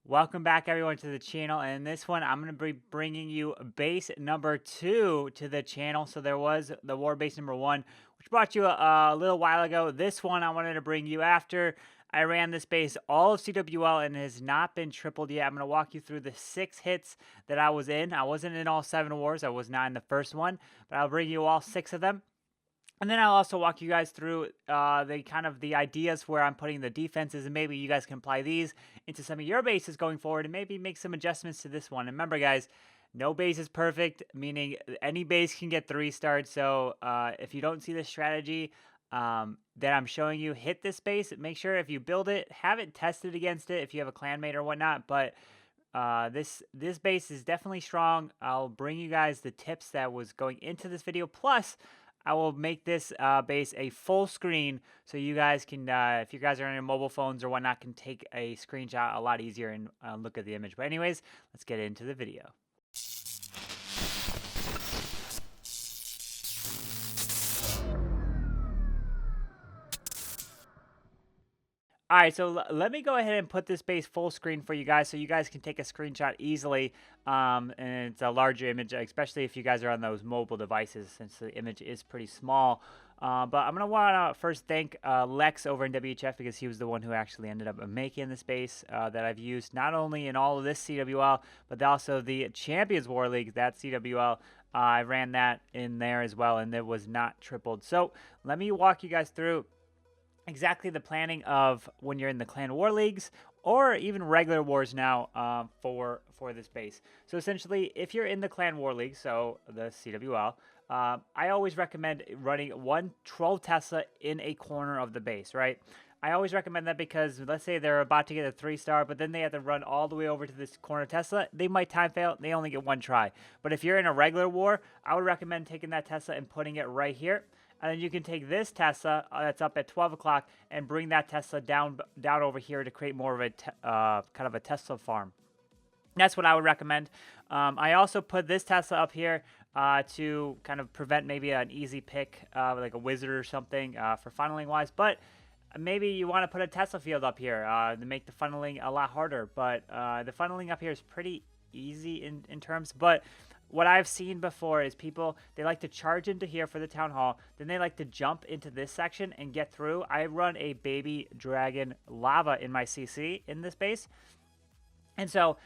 Welcome back, everyone, to the channel. And in this one, I'm going to be bringing you base number 2 to the channel. So there was the war base number 1, which brought you a little while ago. This one I wanted to bring you after I ran this base all of CWL and it has not been tripled yet. I'm going to walk you through the 6 hits that I was in. I wasn't in all 7 wars. I was not in the first one, but I'll bring you all 6 of them. And then I'll also walk you guys through the ideas where I'm putting the defenses, and maybe you guys can apply these into some of your bases going forward, and maybe make some adjustments to this one. And remember, guys, no base is perfect, meaning any base can get 3 stars. So if you don't see the strategy that I'm showing you, hit this base. Make sure if you build it, have it tested against it if you have a clanmate or whatnot. But this base is definitely strong. I'll bring you guys the tips that was going into this video. Plus, I will make this base a full screen so you guys can, if you guys are on your mobile phones or whatnot, can take a screenshot a lot easier and look at the image. But anyways, let's get into the video. All right, so let me go ahead and put this base full screen for you guys so you guys can take a screenshot easily. And it's a larger image, especially if you guys are on those mobile devices since the image is pretty small. But I'm going to want to first thank Lex over in WHF because he was the one who actually ended up making this base that I've used not only in all of this CWL, but also the Champions War League, that CWL. I ran that in there as well, and it was not tripled. So let me walk you guys through exactly the planning of when you're in the clan war leagues or even regular wars now for this base. So essentially, if you're in the clan war league, so the CWL, I always recommend running one Troll Tesla in a corner of the base, right? I always recommend that because let's say they're about to get a 3-star, but then they have to run all the way over to this corner Tesla. They might time fail. They only get 1 try. But if you're in a regular war, I would recommend taking that Tesla and putting it right here. And then you can take this Tesla that's up at 12 o'clock and bring that Tesla down over here to create more of a kind of a Tesla farm. That's what I would recommend. I also put this Tesla up here to kind of prevent maybe an easy pick, like a wizard or something for funneling wise. But maybe you want to put a Tesla field up here to make the funneling a lot harder. But the funneling up here is pretty easy in terms. But what I've seen before is people, they like to charge into here for the town hall. Then they like to jump into this section and get through. I run a baby dragon lava in my CC in this base. And so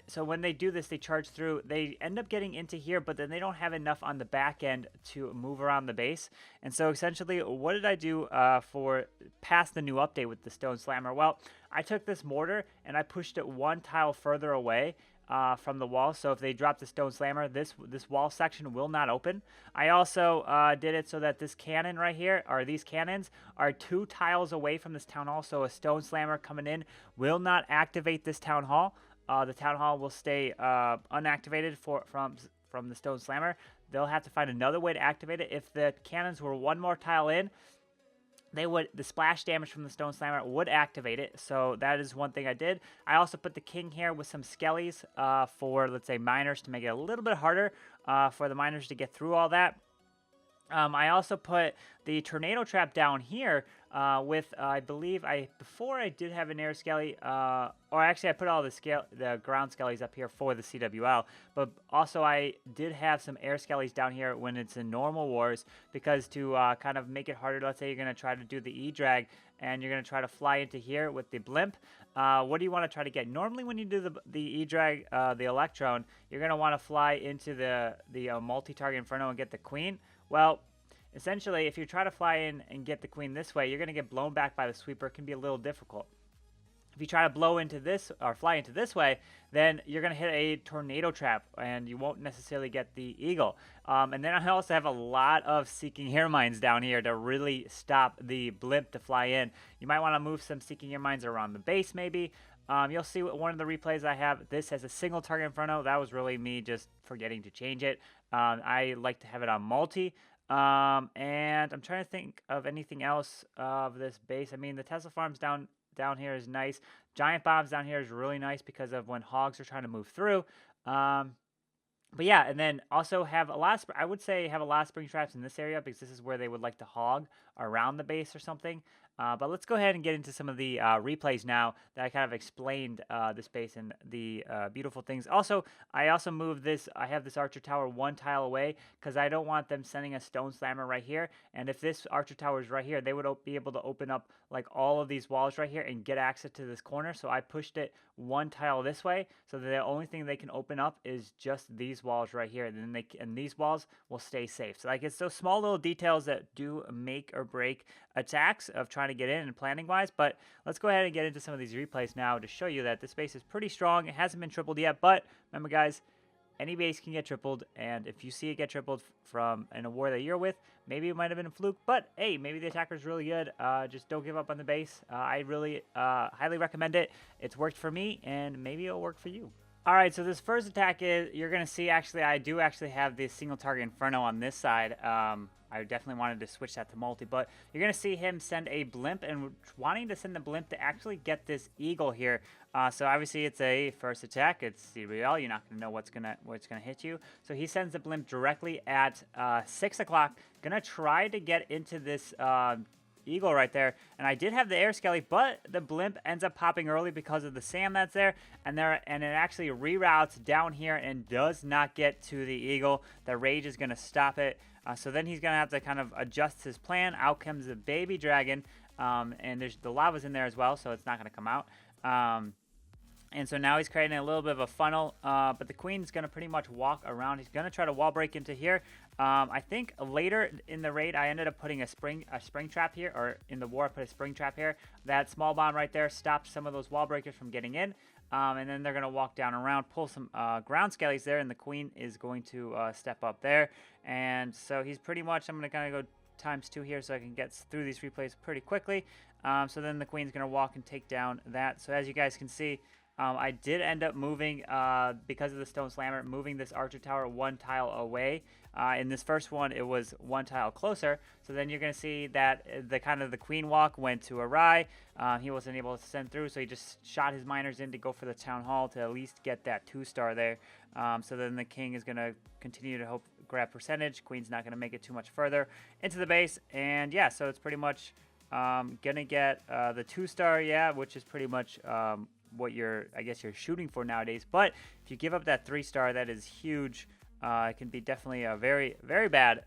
so when they do this, they charge through, they end up getting into here, but then they don't have enough on the back end to move around the base. And so essentially, what did I do for past the new update with the stone slammer? Well, I took this mortar and I pushed it 1 tile further away from the wall. So if they drop the stone slammer, this wall section will not open. I also did it so that this cannon right here, or these cannons, are 2 tiles away from this town hall. So a stone slammer coming in will not activate this town hall. The town hall will stay unactivated from the stone slammer. They'll have to find another way to activate it. If the cannons were 1 more tile in, the splash damage from the stone slammer would activate it. So that is one thing I did. I also put the king here with some skellies for, let's say, miners to make it a little bit harder for the miners to get through all that. I also put the tornado trap down here with, I believe, before I did have an air skelly, or actually I put all the ground skellies up here for the CWL, but also I did have some air skellies down here when it's in normal wars, because to kind of make it harder, let's say you're going to try to do the E-drag, and you're going to try to fly into here with the blimp. What do you want to try to get? Normally when you do the E-drag, the Electron, you're going to want to fly into the multi-target Inferno and get the Queen. Well, essentially, if you try to fly in and get the Queen this way, you're going to get blown back by the sweeper. It can be a little difficult. If you try to blow into this or fly into this way, then you're going to hit a tornado trap and you won't necessarily get the eagle. And then I also have a lot of Seeking Air Mines down here to really stop the blimp to fly in. You might want to move some Seeking Air Mines around the base maybe. You'll see one of the replays I have. This has a single target Inferno. That was really me just forgetting to change it. I like to have it on multi. And I'm trying to think of anything else of this base. I mean, the Tesla farms down here is nice. Giant bombs down here is really nice because of when hogs are trying to move through. But yeah, and then also have a lot of, I would say have a lot of spring traps in this area because this is where they would like to hog around the base or something. But let's go ahead and get into some of the replays now that I kind of explained the space and the beautiful things. Also, I also moved this. I have this Archer Tower one tile away because I don't want them sending a Stone Slammer right here. And if this Archer Tower is right here, they would be able to open up like all of these walls right here and get access to this corner. So I pushed it one tile this way, so that the only thing they can open up is just these walls right here. And then these walls will stay safe. So like it's those small little details that do make or break attacks of trying to get in and planning wise. But let's go ahead and get into some of these replays now to show you that this base is pretty strong. It hasn't been tripled yet, but remember guys, any base can get tripled, and if you see it get tripled from in a war that you're with, maybe it might have been a fluke, but hey, maybe the attacker's really good. Just don't give up on the base. I really highly recommend it. It's worked for me, and maybe it'll work for you. All right, so this first attack is, you're going to see, actually, I do actually have this single target Inferno on this side. I definitely wanted to switch that to multi, but you're going to see him send a blimp, and wanting to send the blimp to actually get this eagle here. So obviously it's a first attack. It's CRL. You're not going to know what's gonna hit you. So he sends the blimp directly at 6 o'clock. Going to try to get into this eagle right there, and I did have the air skelly, but the blimp ends up popping early because of the SAM that's there, and it actually reroutes down here and does not get to the eagle. The rage is going to stop it, so then he's going to have to kind of adjust his plan. Out comes the baby dragon, and the lava's in there as well, so it's not going to come out. And so now he's creating a little bit of a funnel, but the queen's going to pretty much walk around. He's going to try to wall break into here. I think later in the raid, I ended up putting a spring trap here, or in the war, I put a spring trap here. That small bomb right there stopped some of those wall breakers from getting in. And then they're going to walk down around, pull some ground skellies there, and the queen is going to step up there. And so he's pretty much, I'm going to kind of go ×2 here so I can get through these replays pretty quickly. So then the queen's going to walk and take down that. So as you guys can see, I did end up moving, because of the Stone Slammer, moving this Archer Tower one tile away. In this first one, it was one tile closer. So then you're going to see that the queen walk went to awry. He wasn't able to send through, so he just shot his miners in to go for the Town Hall to at least get that 2-star there. So then the king is going to continue to grab percentage. Queen's not going to make it too much further into the base. And yeah, so it's pretty much going to get the 2-star, yeah, which is pretty much what I guess you're shooting for nowadays. But if you give up that 3-star, that is huge. It can be definitely a very, very bad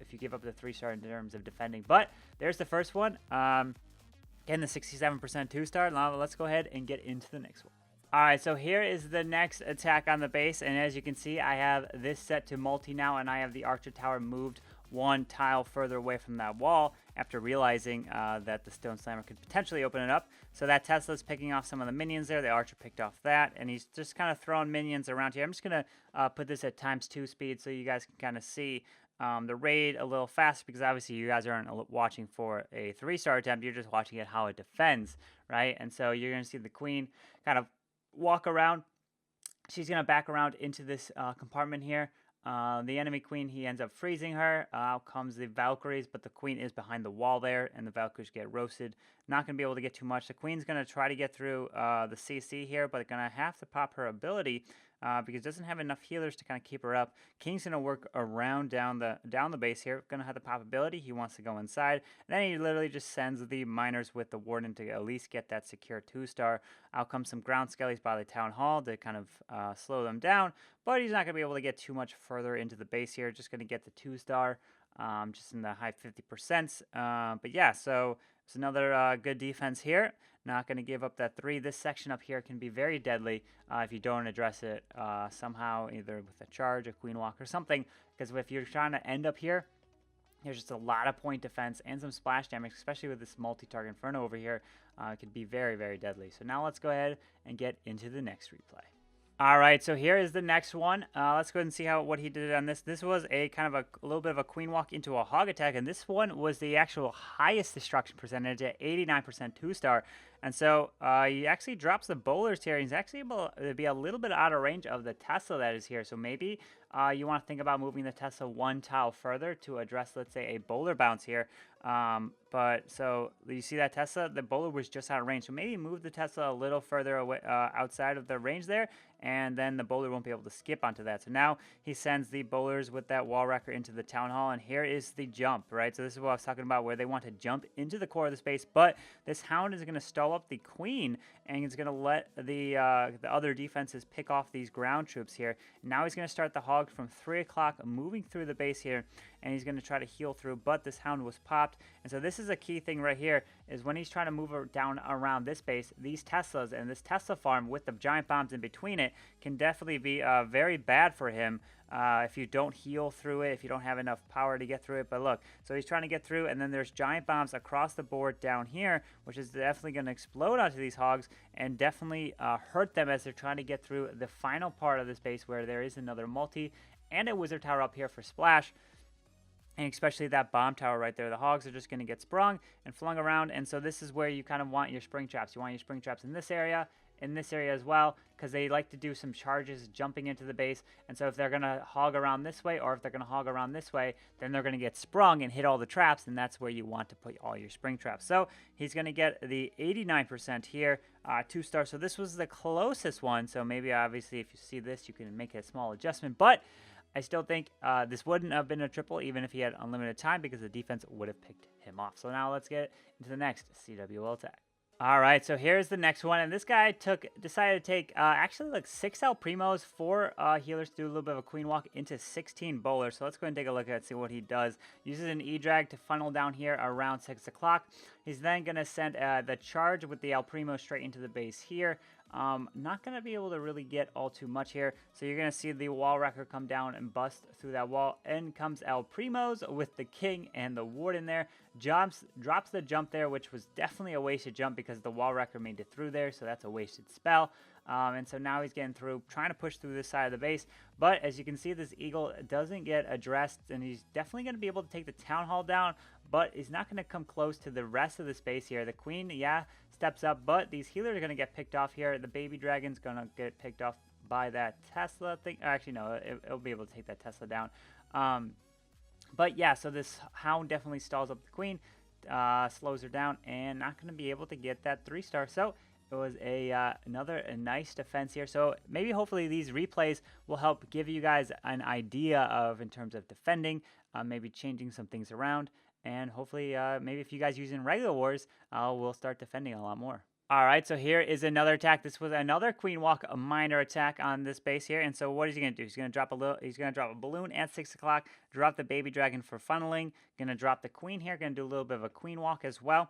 if you give up the 3-star in terms of defending. But there's the first one. Again, the 67% 2-star. Now let's go ahead and get into the next one. All right, so here is the next attack on the base, and as you can see, I have this set to multi now, and I have the Archer Tower moved one tile further away from that wall after realizing that the Stone Slammer could potentially open it up. So that Tesla's picking off some of the minions there. The Archer picked off that, and he's just kind of throwing minions around here. I'm just going to put this at ×2 speed so you guys can kind of see the raid a little faster, because obviously you guys aren't watching for a 3-star attempt. You're just watching it how it defends, right? And so you're going to see the queen kind of walk around. She's going to back around into this compartment here. The enemy queen, he ends up freezing her. Out comes the Valkyries, but the queen is behind the wall there, and the Valkyries get roasted. Not going to be able to get too much. The queen's going to try to get through the CC here, but going to have to pop her ability because it doesn't have enough healers to kind of keep her up. King's going to work around down the base here. Going to have the pop ability. He wants to go inside. And then he literally just sends the miners with the warden to at least get that secure 2-star. Out comes some ground skellies by the town hall to kind of slow them down. But he's not going to be able to get too much further into the base here. Just going to get the 2-star, just in the high 50%. But yeah, so it's another good defense here. Not going to give up that 3. This section up here can be very deadly if you don't address it somehow, either with a charge, a queen walk, or something. Because if you're trying to end up here, there's just a lot of point defense and some splash damage, especially with this multi-target Inferno over here. It could be very, very deadly. So now let's go ahead and get into the next replay. All right, so here is the next one. Let's go ahead and see what he did on this. This was a kind of a little bit of a queen walk into a hog attack, and this one was the actual highest destruction percentage at 89% 2-star. And so he actually drops the bowlers here. He's actually able to be a little bit out of range of the Tesla that is here. So maybe you want to think about moving the Tesla one tile further to address, let's say, a bowler bounce here. But so you see that Tesla, the bowler was just out of range. So maybe move the Tesla a little further away outside of the range there, and then the bowler won't be able to skip onto that. So now he sends the bowlers with that wall wrecker into the town hall, and here is the jump, right? So this is what I was talking about, where they want to jump into the core of the space, but this hound is going to stall up the queen, and he's going to let the other defenses pick off these ground troops here. And now he's going to start the hog from 3 o'clock, moving through the base here, and he's going to try to heal through, but this hound was popped. And so this is a key thing right here, is when he's trying to move down around this base, these Teslas and this Tesla farm with the giant bombs in between it can definitely be very bad for him if you don't heal through it, if you don't have enough power to get through it. But look, so he's trying to get through, and then there's giant bombs across the board down here, which is definitely going to explode onto these hogs and definitely hurt them as they're trying to get through the final part of this base, where there is another multi and a wizard tower up here for splash. And especially that bomb tower right there. The hogs are just going to get sprung and flung around. And so this is where you kind of want your spring traps. You want your spring traps in this area as well, because they like to do some charges jumping into the base. And so if they're going to hog around this way, or if they're going to hog around this way, then they're going to get sprung and hit all the traps, and that's where you want to put all your spring traps. So he's going to get the 89% here, 2-star. So this was the closest one. So maybe obviously if you see this, you can make a small adjustment. But I still think this wouldn't have been a triple even if he had unlimited time, because the defense would have picked him off. So now let's get into the next CWL attack. All right, so here's the next one, and this guy decided to take actually like 6 El Primos, 4 healers to do a little bit of a queen walk into 16 bowlers. So let's go and take a look at it, see what he does. Uses an E-drag to funnel down here around 6 o'clock. He's then going to send the charge with the El Primo straight into the base here. Not going to be able to really get all too much here. So you're going to see the wall wrecker come down and bust through that wall. In comes El Primos with the king and the ward in there. Drops the jump there, which was definitely a wasted jump because the wall wrecker made it through there. So that's a wasted spell. And so now he's getting through, trying to push through this side of the base. But as you can see, this eagle doesn't get addressed, and he's definitely going to be able to take the town hall down, but he's not going to come close to the rest of the space here. The queen, yeah, steps up, but these healers are going to get picked off here. The baby dragon's going to get picked off by that Tesla thing. Actually, no, it'll be able to take that Tesla down. But yeah, so this hound definitely stalls up the queen, slows her down, and not going to be able to get that 3-star. So it was another nice defense here. So maybe hopefully these replays will help give you guys an idea of, in terms of defending, maybe changing some things around. And hopefully maybe if you guys using regular wars, we'll start defending a lot more. All right, so here is another attack. This was another queen walk, a minor attack on this base here. And so what is he going to do? He's going to drop a balloon at 6 o'clock, drop the baby dragon for funneling, going to drop the queen here, going to do a little bit of a queen walk as well.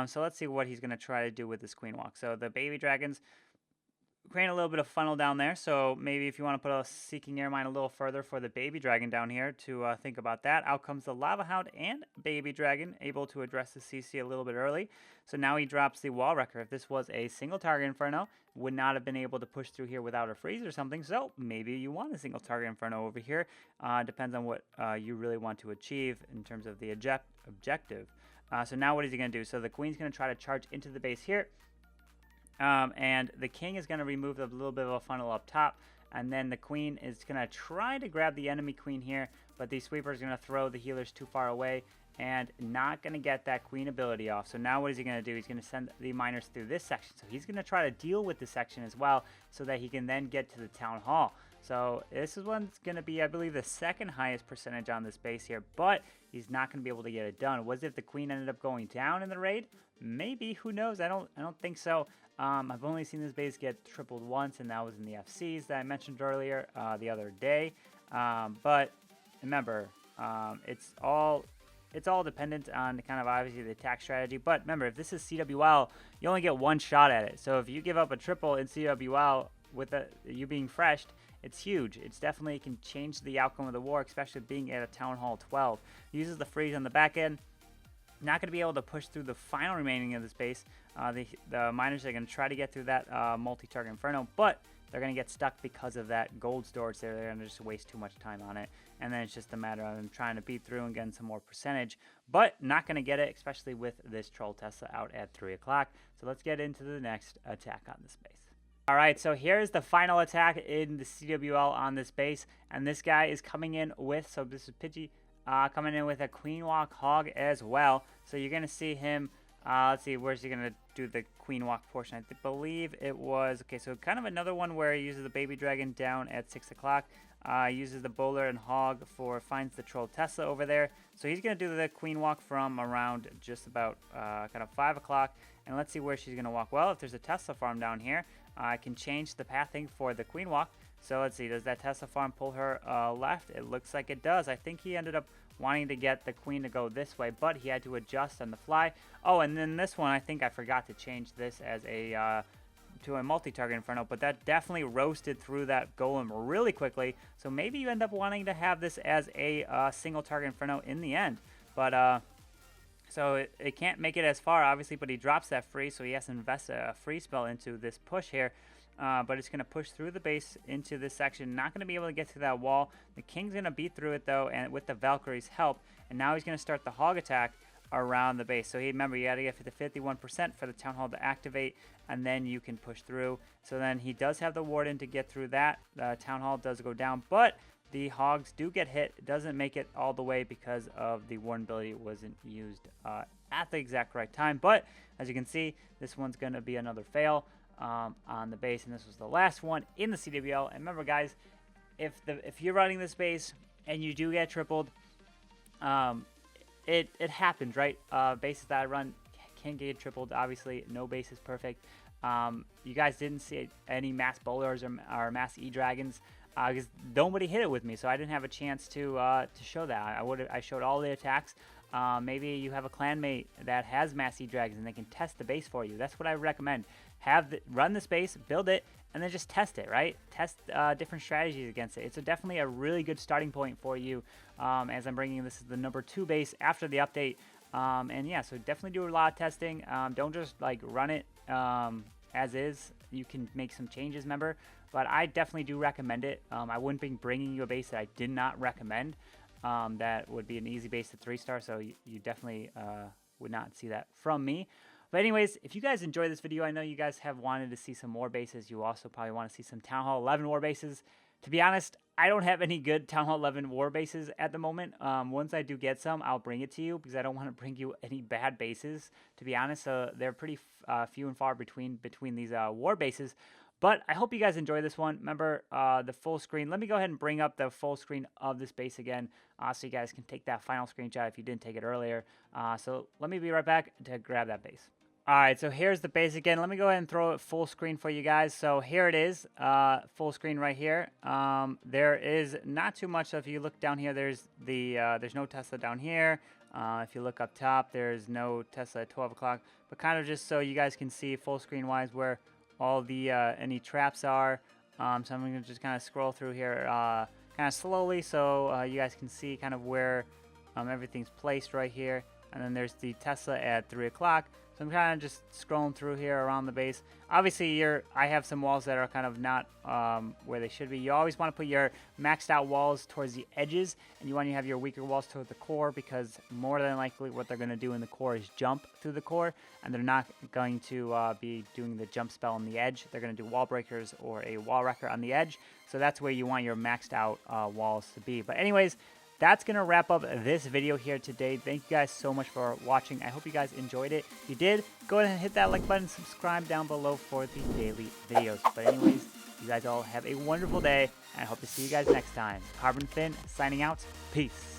So let's see what he's going to try to do with this queen walk. So the baby dragons create a little bit of funnel down there. So maybe if you want to put a Seeking Air Mine a little further for the baby dragon down here to think about that. Out comes the lava hound and baby dragon, able to address the CC a little bit early. So now he drops the wall wrecker. If this was a single target Inferno, would not have been able to push through here without a freeze or something. So maybe you want a single target Inferno over here. Depends on what you really want to achieve in terms of the objective. So now what is he going to do? So the queen's going to try to charge into the base here. And the king is going to remove a little bit of a funnel up top. And then the queen is going to try to grab the enemy queen here. But the sweeper is going to throw the healers too far away and not going to get that queen ability off. So now what is he going to do? He's going to send the miners through this section. So he's going to try to deal with this section as well so that he can then get to the town hall. So this is one's going to be, I believe, the second highest percentage on this base here. But he's not going to be able to get it done. Was it if the queen ended up going down in the raid? Maybe. Who knows? I don't think so. I've only seen this base get tripled once, and that was in the FCs that I mentioned earlier the other day. But remember, it's all dependent on kind of obviously the attack strategy. But remember, if this is CWL, you only get one shot at it. So if you give up a triple in CWL with you being freshed, it's huge. It's definitely can change the outcome of the war, especially being at a Town Hall 12. Uses the freeze on the back end. not going to be able to push through the final remaining of the space. The miners are going to try to get through that multi-target Inferno, but they're going to get stuck because of that gold storage there. They're going to just waste too much time on it. And then it's just a matter of them trying to beat through and getting some more percentage, but not going to get it, especially with this Troll Tesla out at 3 o'clock. So let's get into the next attack on this base. All right, so here's the final attack in the CWL on this base. And this guy is coming in with, so this is Pidgey, coming in with a Queen Walk Hog as well. So you're going to see him, let's see, where's he going to do the Queen Walk portion? I believe it was, okay, so kind of another one where he uses the Baby Dragon down at 6 o'clock. Uses the Bowler and Hog finds the Troll Tesla over there. So he's going to do the Queen Walk from around just about kind of 5 o'clock. And let's see where she's going to walk. Well, if there's a Tesla farm down here, I can change the pathing for the Queen Walk. So let's see, does that Tesla farm pull her left? It looks like it does. I think he ended up wanting to get the Queen to go this way, but he had to adjust on the fly. Oh, and then this one, I think I forgot to change this as a to a multi-target Inferno, but that definitely roasted through that Golem really quickly. So maybe you end up wanting to have this as a single target Inferno in the end. But so it can't make it as far, obviously, but he drops that free, so he has to invest a free spell into this push here. But it's going to push through the base into this section. Not going to be able to get to that wall. The King's going to beat through it, though, and with the Valkyrie's help. And now he's going to start the Hog attack around the base. So remember, you got to get to the 51% for the Town Hall to activate, and then you can push through. So then he does have the Warden to get through that. The Town Hall does go down, but the Hogs do get hit. It doesn't make it all the way because of the Warden ability wasn't used at the exact right time. But as you can see, this one's going to be another fail on the base, and this was the last one in the CWL. And remember, guys, if you're running this base and you do get tripled, it happens, right? Bases that I run can get tripled. Obviously, no base is perfect. You guys didn't see any mass bowlers or mass E-Dragons because nobody hit it with me, so I didn't have a chance to show that. I showed all the attacks. Maybe you have a clanmate that has mass E-Dragons and they can test the base for you. That's what I recommend. Run the space, build it, and then just test it, right? Test different strategies against it. It's definitely a really good starting point for you as I'm bringing this as the number 2 base after the update. And yeah, so definitely do a lot of testing. Don't just like run it as is. You can make some changes, remember? But I definitely do recommend it. I wouldn't be bringing you a base that I did not recommend. That would be an easy base to 3-star, so you definitely would not see that from me. But anyways, if you guys enjoyed this video, I know you guys have wanted to see some more bases. You also probably want to see some Town Hall 11 war bases. To be honest, I don't have any good Town Hall 11 war bases at the moment. Once I do get some, I'll bring it to you because I don't want to bring you any bad bases, to be honest. They're pretty few and far between these war bases. But I hope you guys enjoy this one. Remember the full screen. Let me go ahead and bring up the full screen of this base again so you guys can take that final screenshot if you didn't take it earlier. So let me be right back to grab that base. All right, so here's the base again. Let me go ahead and throw it full screen for you guys. So here it is, full screen right here. There is not too much. So if you look down here, there's no Tesla down here. If you look up top, there's no Tesla at 12 o'clock. But kind of just so you guys can see full screen wise where all the any traps are. So I'm going to just kind of scroll through here kind of slowly so you guys can see kind of where everything's placed right here. And then there's the Tesla at 3 o'clock. So I'm kind of just scrolling through here around the base. Obviously, I have some walls that are kind of not where they should be. You always want to put your maxed out walls towards the edges, and you want to have your weaker walls toward the core because more than likely what they're going to do in the core is jump through the core, and they're not going to be doing the jump spell on the edge. They're going to do wall breakers or a wall wrecker on the edge. So that's where you want your maxed out walls to be. But anyways, that's going to wrap up this video here today. Thank you guys so much for watching. I hope you guys enjoyed it. If you did, go ahead and hit that like button, subscribe down below for the daily videos. But anyways, you guys all have a wonderful day, and I hope to see you guys next time. Carbonfin signing out. Peace.